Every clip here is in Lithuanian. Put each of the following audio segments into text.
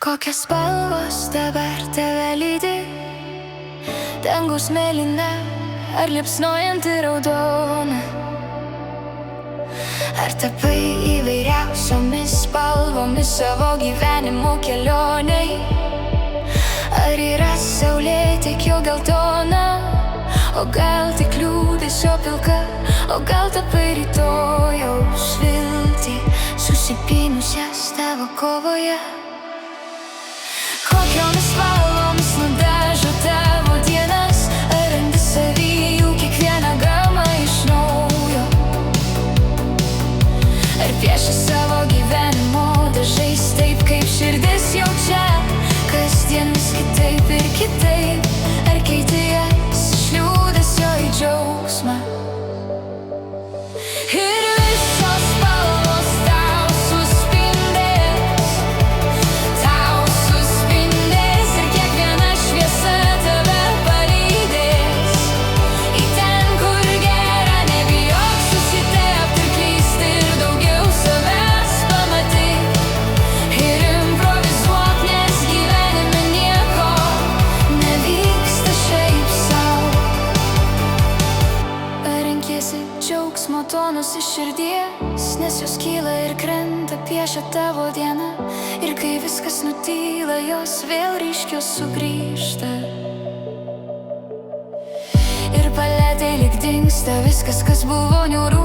Kokios spalvos dabar tave lydi? Dangus mėlyna ar liepsnojanti raudona? Ar tapai įvairiausiomis spalvomis savo gyvenimo kelioniai? Ar yra saulėtekio geltona? O gal tik liūdesio pilka? O gal tapai rytojaus viltį susipynusias tavo kovoje? Kokiomis spalvomis nudažo tavo dienas? Ar randi savy jų kiekvieną gamą iš naujo? Ar pieši savo gyvenimo dažais taip, kaip širdis jaučia? Kasdien vis kitaip ir kitaip. Ar keiti jas iš liūdesio į džiaugsmą? Ir visos spalvos tau suspindės, tau suspindės, ir kiekviena šviesa tave palydės į ten, kur gera. Nebijok susitepti ir klysti, ir daugiau savęs pamatyk. Ir improvizuok, nes gyvenime nieko nevyksta šiaip sau. Ar renkiesi džiaugsmo tonus iš širdies, nes jos kyla ir krenta, piešia tavo dieną? Ir kai viskas nutyla, jos vėl ryškios sugrįžta. Ir paletėj lyg dingsta viskas, kas buvo niūru.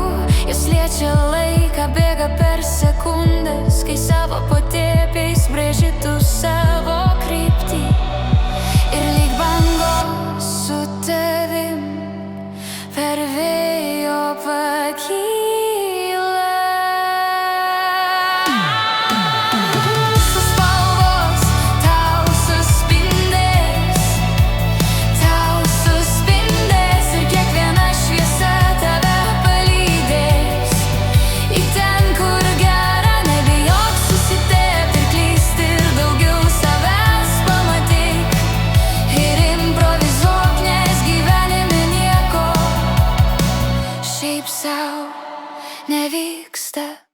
Jos liečia laiką, bėga per sekundes, kai savo potėpiais brėži tu savo kryptį. Ir lyg bangos su tavim per vėjo pakyla. Visos spalvos tau suspindės, ir kiekviena šviesa tave palydės į ten, kur gera. Nebijok susitepti ir klysti, ir daugiau savęs pamatyk. Ir improvizuok, nes gyvenime nieko šiaip sau nevyksta.